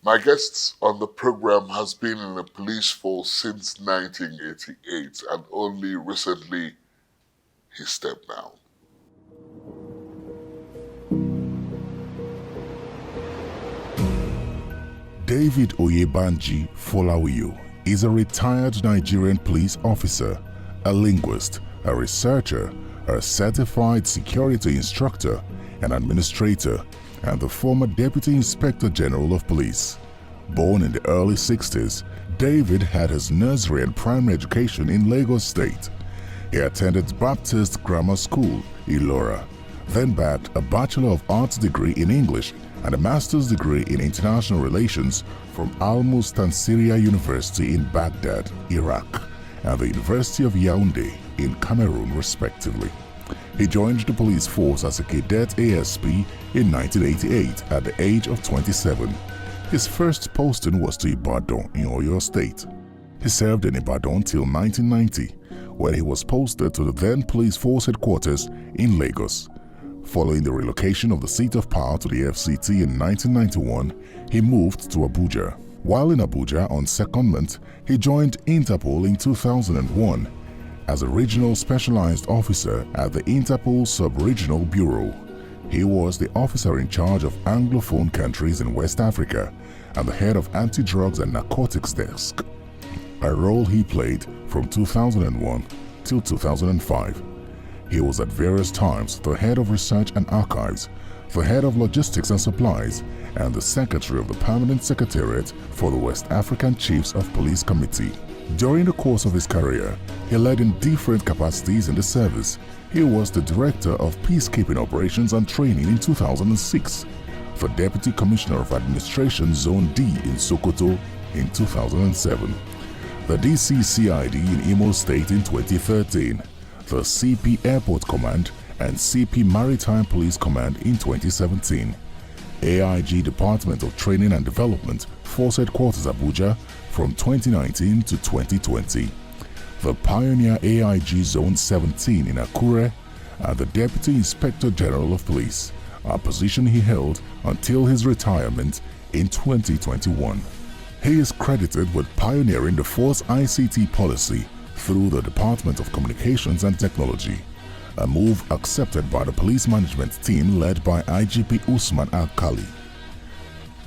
My guest on the program has been in the police force since 1988 and only recently he stepped down. David Oyebanji Folau is a retired Nigerian police officer, a linguist, a researcher, a certified security instructor, an administrator, and the former Deputy Inspector General of Police. Born in the early 60s, David had his nursery and primary education in Lagos State. He attended Baptist Grammar School, Ilora, then bagged a Bachelor of Arts degree in English and a Master's degree in International Relations from Al-Mustansiriya University in Baghdad, Iraq, and the University of Yaoundé in Cameroon, respectively. He joined the police force as a cadet ASP in 1988 at the age of 27. His first posting was to Ibadan in Oyo State. He served in Ibadan till 1990, when he was posted to the then police force headquarters in Lagos. Following the relocation of the seat of power to the FCT in 1991, he moved to Abuja. While in Abuja on secondment, he joined Interpol in 2001 as a regional specialized officer at the Interpol Sub-Regional Bureau. He was the officer in charge of Anglophone countries in West Africa and the head of Anti-Drugs and Narcotics Desk, a role he played from 2001 till 2005. He was at various times the head of research and archives, the head of logistics and supplies, and the secretary of the Permanent Secretariat for the West African Chiefs of Police Committee. During the course of his career, he led in different capacities in the service. He was the Director of Peacekeeping Operations and Training in 2006, the Deputy Commissioner of Administration Zone D in Sokoto in 2007, the DCCID in Imo State in 2013, the CP Airport Command and CP Maritime Police Command in 2017, AIG Department of Training and Development, Force Headquarters Abuja from 2019 to 2020, the Pioneer AIG Zone 17 in Akure, and the Deputy Inspector General of Police, a position he held until his retirement in 2021. He is credited with pioneering the force ICT policy through the Department of Communications and Technology, a move accepted by the police management team led by IGP Usman Al-Kali.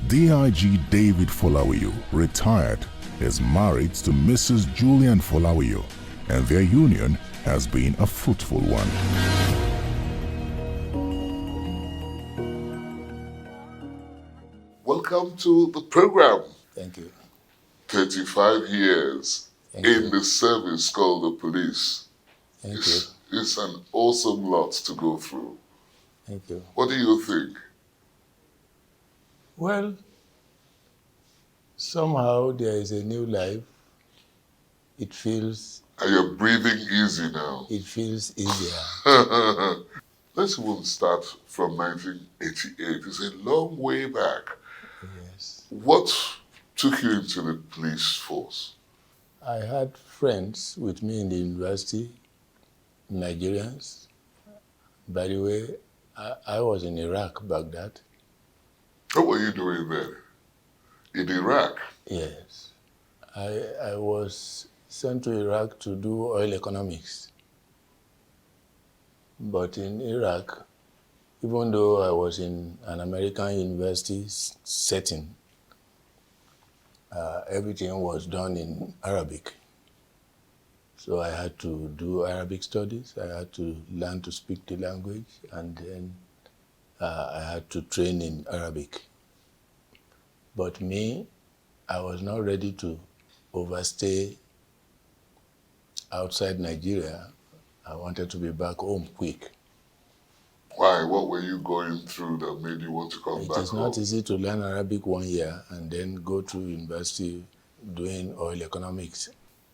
DIG David Folau, retired, is married to Mrs. Julian Folau, and their union has been a fruitful one. Welcome to the program. Thank you. 35 years Thank in you. the service called the police. Thank It's an awesome lot to go through. Thank you. What do you think? Well, somehow there is a new life. It feels And you're breathing easy now. easier. Let's even start from 1988. It's a long way back. Yes. What took you into the police force? I had friends with me in the university, Nigerians. By the way, I was in Iraq, Baghdad. What were you doing there? In Iraq? Yes. I was sent to Iraq to do oil economics. But in Iraq, even though I was in an American university setting, everything was done in Arabic. So I had to do Arabic studies. I had to learn to speak the language, and then I had to train in Arabic. But me, I was not ready to overstay outside Nigeria. I wanted to be back home quick. Why? What were you going through that made you want to come back home? It is not easy to learn Arabic 1 year and then go to university doing oil economics.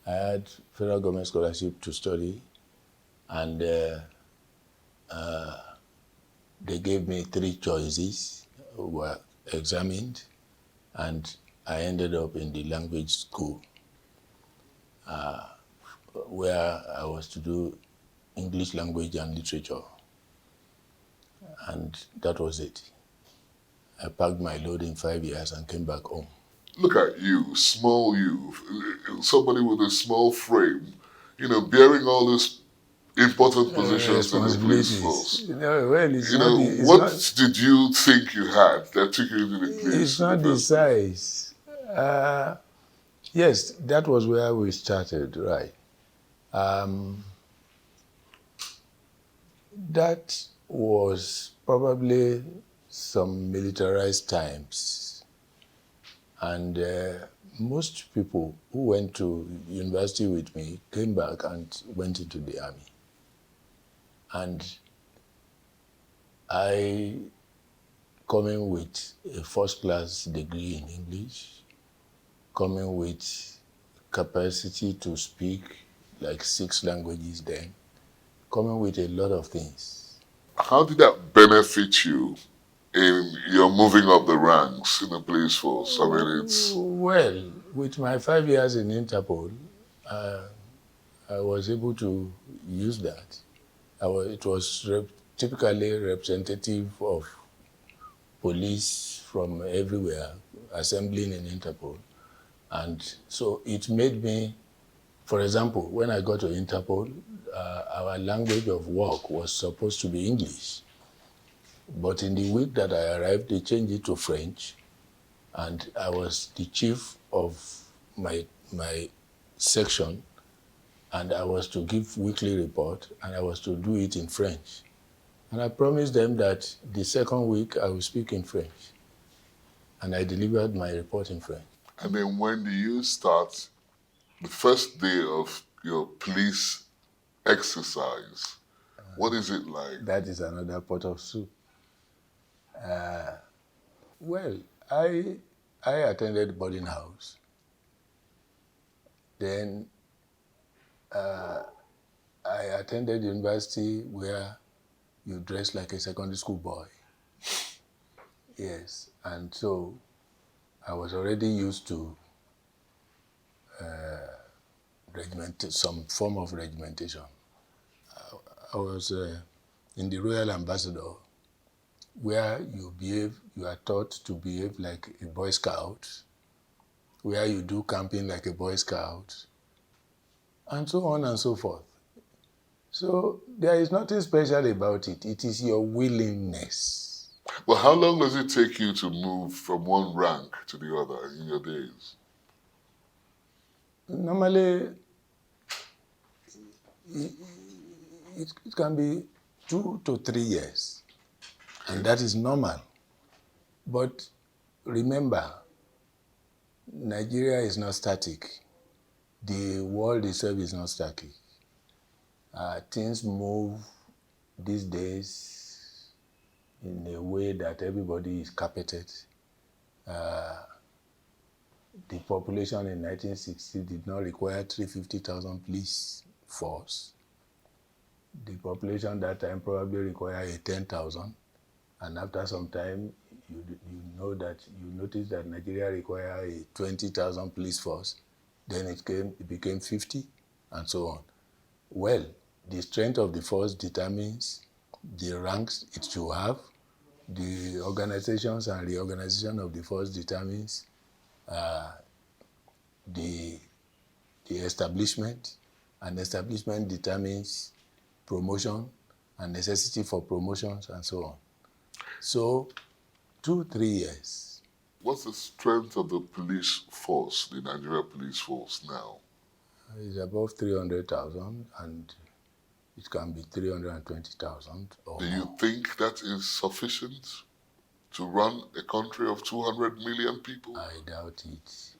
I had federal government scholarship to study, and they gave me 3 choices, were examined, and I ended up in the language school, where I was to do English language and literature. And that was it. I packed my load in 5 years and came back home. Look at you, small you, somebody with a small frame, bearing all these important positions in the police force. Responsibilities. Well, What did you think you had that took you into the police? It's not the size. Yes, that was where we started, right? That was probably some militarized times. And most people who went to university with me came back and went into the army. And I, coming with a first-class degree in English, coming with capacity to speak like 6 languages then, coming with a lot of things. How did that benefit you in your moving up the ranks in the police force? I mean, it's... Well, with my 5 years in Interpol, I was able to use that. It was typically representative of police from everywhere assembling in Interpol. And so it made me, for example, when I got to Interpol, our language of work was supposed to be English. But in the week that I arrived, they changed it to French. And I was the chief of my section, and I was to give weekly report, and I was to do it in French. And I promised them that the second week I will speak in French. And I delivered my report in French. And then when do you start the first day of your police exercise? What is it like? That is another pot of soup. Well, I attended boarding house. Then I attended university where you dress like a secondary school boy. Yes, and so I was already used to some form of regimentation. I was in the Royal Ambassador, where you are taught to behave like a Boy Scout, where you do camping like a Boy Scout, and so on and so forth. So there is nothing special about it. It is your willingness. Well, how long does it take you to move from one rank to the other in your days? Normally, it can be 2 to 3 years, and that is normal. But remember, Nigeria is not static. The world itself is not static. Things move these days in a way that everybody is carpeted. The population in 1960 did not require 350,000 police force. The population that time probably required 10,000, and after some time, you notice that Nigeria required a 20,000 police force. Then it became 50, and so on. Well, the strength of the force determines the ranks it should have. The organizations and reorganization of the force determines the establishment, and establishment determines promotion and necessity for promotions and so on. So 2-3 years. What's the strength of the police force, the Nigeria police force now? It's above 300,000, and it can be 320,000. Do you think that is sufficient to run a country of 200 million people? I doubt it.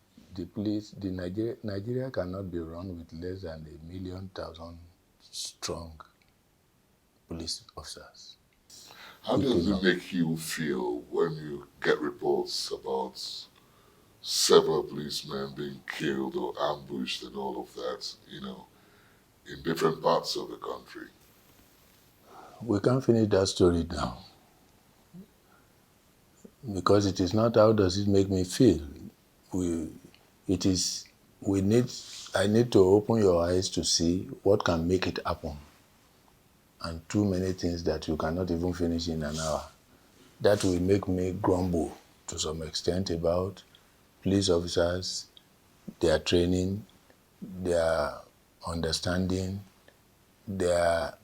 Nigeria cannot be run with less than 1,000,000 strong police officers. How does it make you feel when you get reports about several policemen being killed or ambushed and all of that, in different parts of the country? We can't finish that story now, because it is not how does it make me feel. I need to open your eyes to see what can make it happen, and too many things that you cannot even finish in an hour. that will make me grumble to some extent about police officers, their training, their understanding, their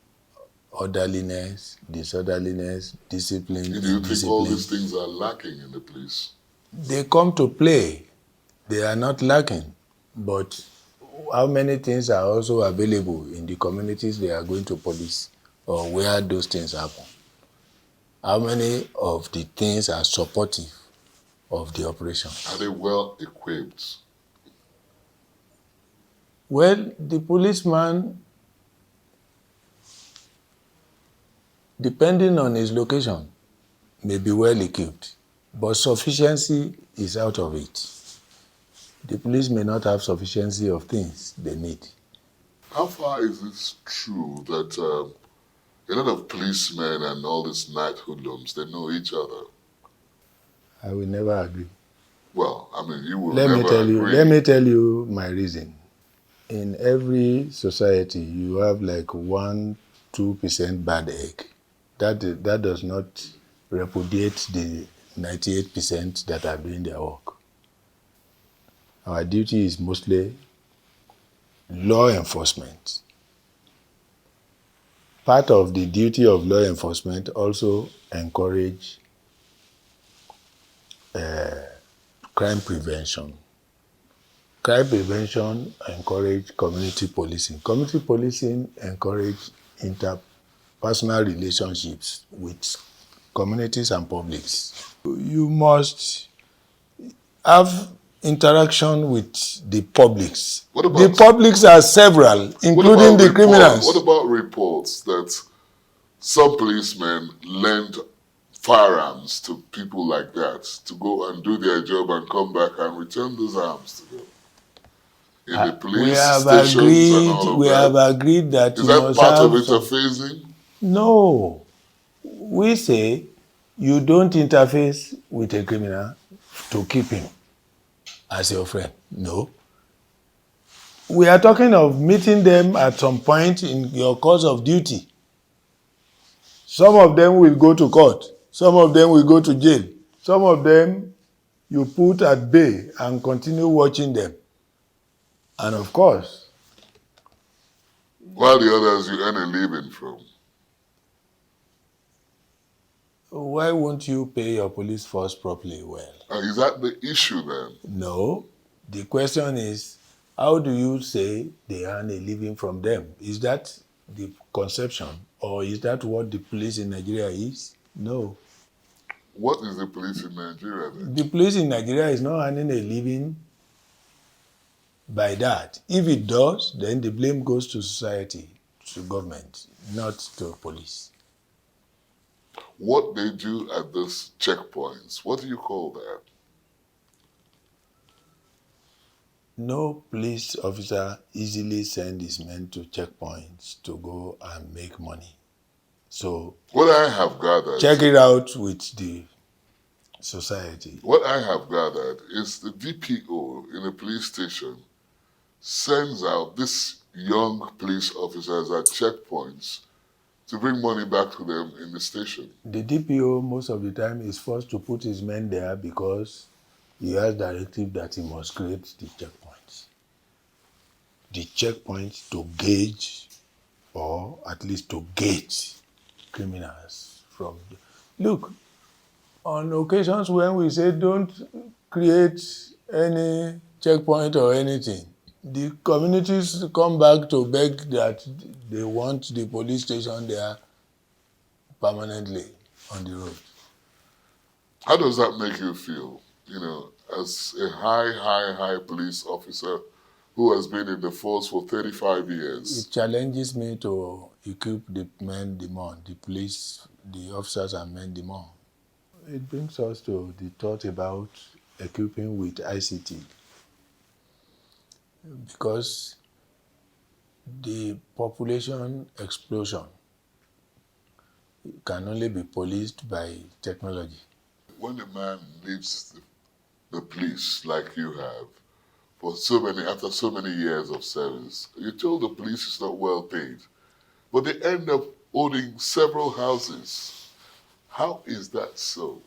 orderliness, disorderliness, discipline. Do you think all these things are lacking in the police? They come to play. They are not lacking. But how many things are also available in the communities they are going to police or where those things happen? How many of the things are supportive of the operation? Are they well equipped? Well, the policeman, depending on his location, may be well equipped, but sufficiency is out of it. The police may not have sufficiency of things they need. How far is this true that a lot of policemen and all these night hoodlums, they know each other? I will never agree. Well, I mean, you will Let me tell you my reason. In every society, you have like 1-2% bad egg. That does not repudiate the 98% that are doing their work. Our duty is mostly law enforcement. Part of the duty of law enforcement also encourage crime prevention. Crime prevention encourage community policing. Community policing encourage interpersonal relationships with communities and publics. You must have interaction with the publics. The publics are several, including the criminals. What about reports that some policemen lend firearms to people like that to go and do their job and come back and return those arms to them? In the police stations and all of that. We have agreed that is that part of interfacing? No. We say you don't interface with a criminal to keep him as your friend. No. We are talking of meeting them at some point in your course of duty. Some of them will go to court. Some of them will go to jail. Some of them you put at bay and continue watching them. And of course, while the others you earn a living from. Why won't you pay your police force properly well? Is that the issue then? No. The question is, how do you say they earn a living from them? Is that the conception? Or is that what the police in Nigeria is? No. What is the police in Nigeria then? The police in Nigeria is not earning a living by that. If it does, then the blame goes to society, to government, not to police. What they do at those checkpoints, what do you call that? No police officer easily sends his men to checkpoints to go and make money. So, what I have gathered, check it out with the society. What I have gathered is the DPO in a police station sends out these young police officers at checkpoints to bring money back to them in the station. The DPO most of the time is forced to put his men there because he has directive that he must create the checkpoints. The checkpoints to gauge or at least to gate criminals from. Look, on occasions when we say don't create any checkpoint or anything, the communities come back to beg that they want the police station there permanently on the road. How does that make you feel? You know, as a high police officer who has been in the force for 35 years. It challenges me to equip the men the more, the police, the officers and men the more. It brings us to the thought about equipping with ICT. Because the population explosion can only be policed by technology. When a man leaves the police like you have, after so many years of service, you're told the police is not well paid, but they end up owning several houses. How is that so?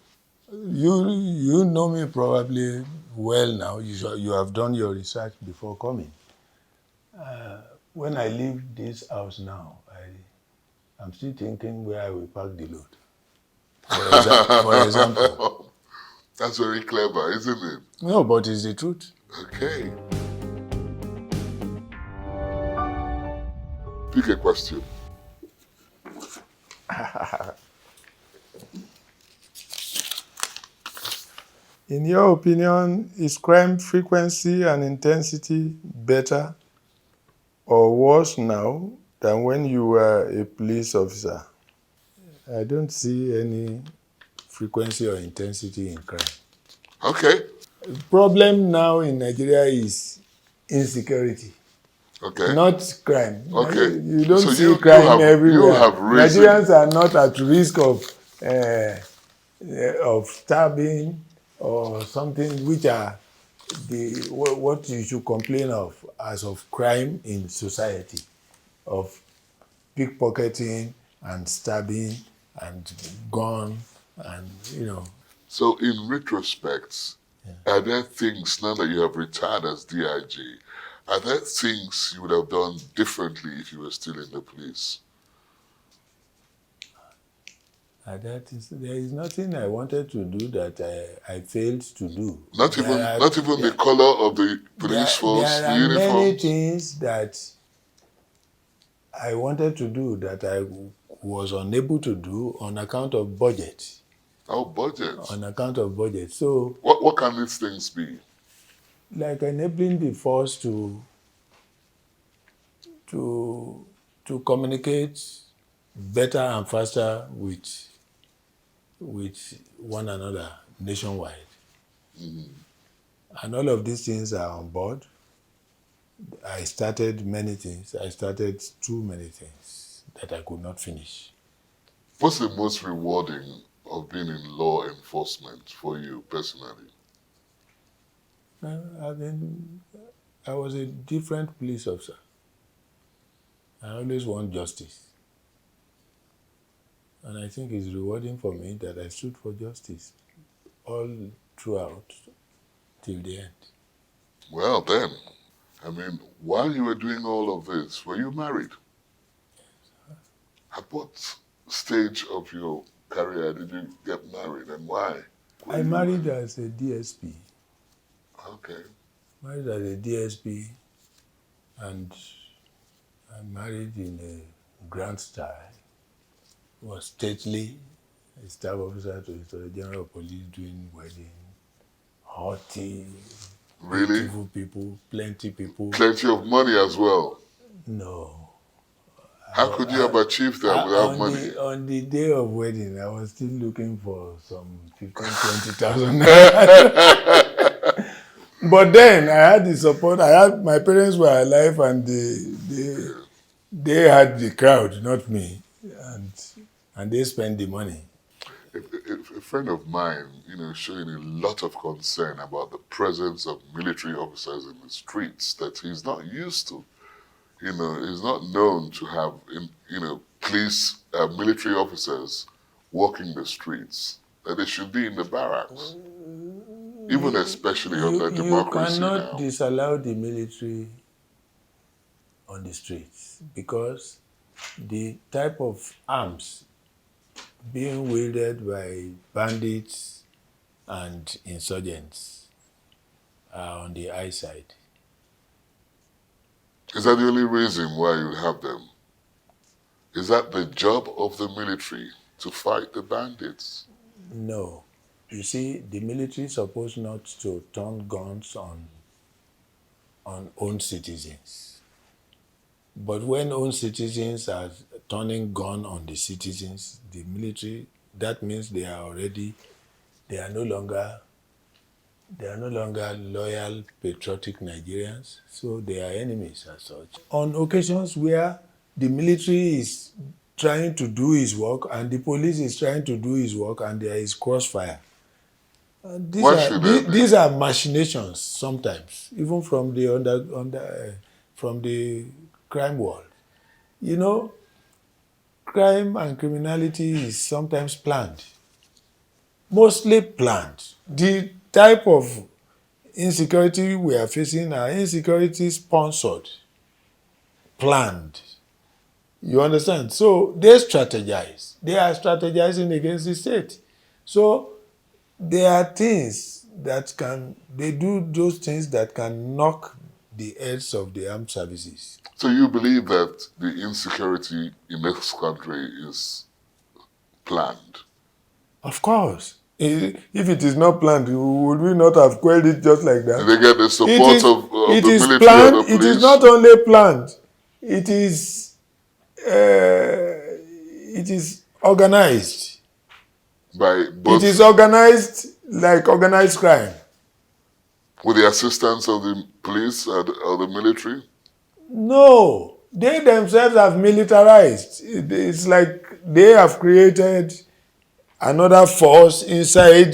You know me probably well now. You have done your research before coming. When I leave this house now, I'm still thinking where I will park the load. For example. That's very clever, isn't it? No, but it's the truth. Okay. Pick a question. In your opinion, is crime frequency and intensity better or worse now than when you were a police officer? I don't see any frequency or intensity in crime. Okay. Problem now in Nigeria is insecurity, Okay. not crime. Okay. You don't So see crime everywhere. You have risen. Nigerians are not at risk of stabbing or something, which are what you should complain of as of crime in society, of pickpocketing and stabbing and gun and So in retrospect, are there things, now that you have retired as DIG, are there things you would have done differently if you were still in the police? there is nothing I wanted to do that I failed to do. Not even the color of the police force, there the are uniforms? many things that I wanted to do that I was unable to do on account of budget. Oh, budget. On account of budget. So what can these things be? Like enabling the force to communicate better and faster with one another nationwide. Mm-hmm. And all of these things are on board. I started many things. I started too many things that I could not finish. What's the most rewarding of being in law enforcement for you personally? I was a different police officer. I always want justice. And I think it's rewarding for me that I stood for justice all throughout till the end. Well then, I mean, while you were doing all of this, were you married? Yes. At what stage of your career did you get married and why? I married as a DSP. Okay. Married as a DSP, and I married in a grand style. It was stately, a staff officer to the General Police doing wedding, haughty, really? Beautiful people, plenty people. Plenty of money as well? No. How could you have achieved that without money? On the day of wedding, I was still looking for some 15,000, 20,000. But then I had the support. My parents were alive, and they had the crowd, not me, and they spent the money. A friend of mine, showing a lot of concern about the presence of military officers in the streets that he's not used to. He's not known to have, police, military officers walking the streets. That they should be in the barracks. Even especially under democracy now. You cannot disallow the military on the streets because the type of arms being wielded by bandits and insurgents are on the high side. Is that the only reason why you have them? Is that the job of the military, to fight the bandits? No. You see, the military is supposed not to turn guns on own citizens. But when own citizens are turning gun on the citizens, the military, that means they are no longer loyal, patriotic Nigerians, so they are enemies as such. On occasions where the military is trying to do his work and the police is trying to do his work and there is crossfire, these are machinations sometimes, even from the from the crime world. Crime and criminality is sometimes planned. mostly planned. The type of insecurity we are facing are insecurity sponsored, planned. You understand? So they strategize. They are strategizing against the state. So there are things that they do those things that can knock the heads of the armed services. So you believe that the insecurity in this country is planned? Of course. If it is not planned, would we not have quelled it just like that? And they get the support of the military planned, and the police? It is not only planned, it is organized. By both, it is organized like organized crime. with the assistance of the police or the military? No, they themselves have militarized. It's like they have created another force inside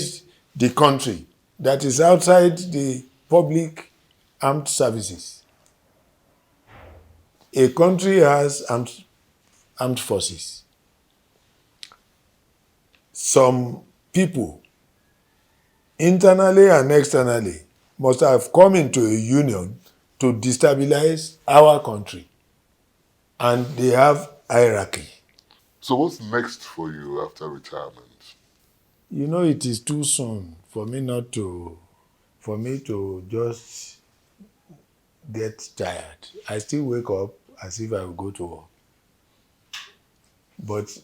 the country that is outside the public armed services. A country has armed forces. Some people, internally and externally, must have come into a union to destabilize our country. And they have hierarchy. So what's next for you after retirement? You know, it is too soon for me to just get tired. I still wake up as if I will go to work. But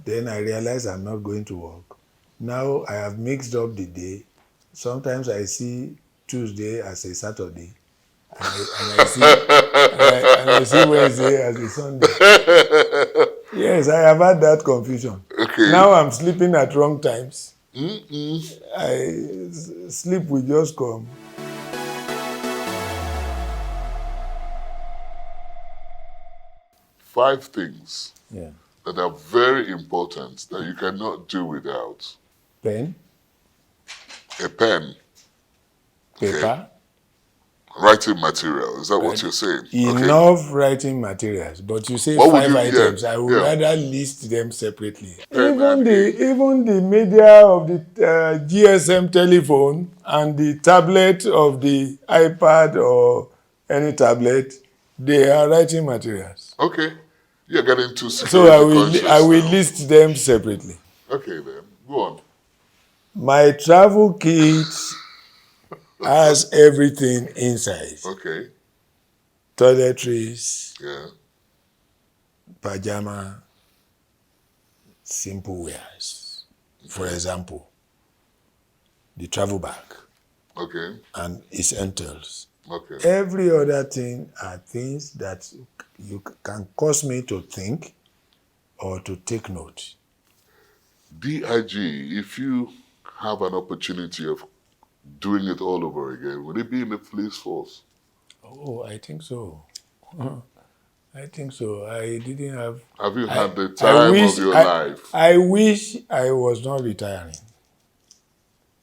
then I realize I'm not going to work. Now I have mixed up the day. Sometimes I see Tuesday as a Saturday. And I see Wednesday as a Sunday. Yes, I have had that confusion. Okay. Now I'm sleeping at wrong times. Mm-mm. Sleep will just come. Five things Yeah. that are very important that you cannot do without. Pen, A pen, paper, writing material. Is that what you're saying? enough writing materials. But you say What would 5 you- items. yeah, I would yeah. rather list them separately. Pen Even and the media of the GSM telephone and the tablet of the iPad or any tablet, they are writing materials. Okay. You're getting too So security conscious I will now. list them separately. Okay then. Go on. My travel kit has everything inside. Okay. Toiletries, Yeah. pajama, simple wears. For example, the travel bag Okay. and essentials. Okay. Every other thing are things that you can cause me to think or to take note. DIG, if you have an opportunity of doing it all over again, would it be in the police force? Oh, I think so. I think so. I didn't have... Have you had the time of your life? I wish I was not retiring.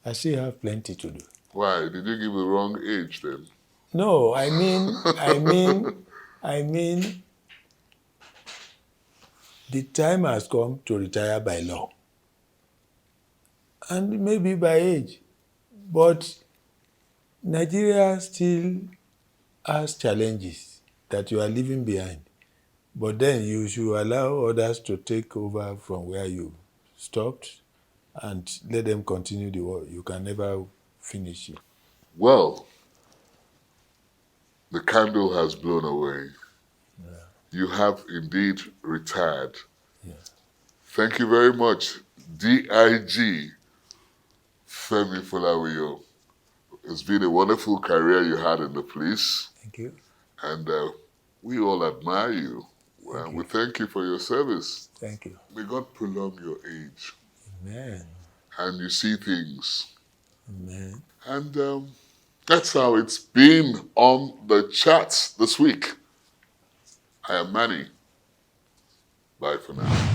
I still have plenty to do. Why? Did you give the wrong age then? No, I mean, the time has come to retire by law. And maybe by age. But Nigeria still has challenges that you are leaving behind. But then you should allow others to take over from where you stopped and let them continue the work. You can never finish it. Well, the candle has blown away. Yeah. You have indeed retired. Yeah. Thank you very much, DIG Femi Folau. It's been a wonderful career you had in the police. Thank you. And we all admire you. Well, we thank you for your service. Thank you. May God prolong your age. Amen. And you see things. Amen. And that's how it's been on the chat this week. I am Manny. Bye for now.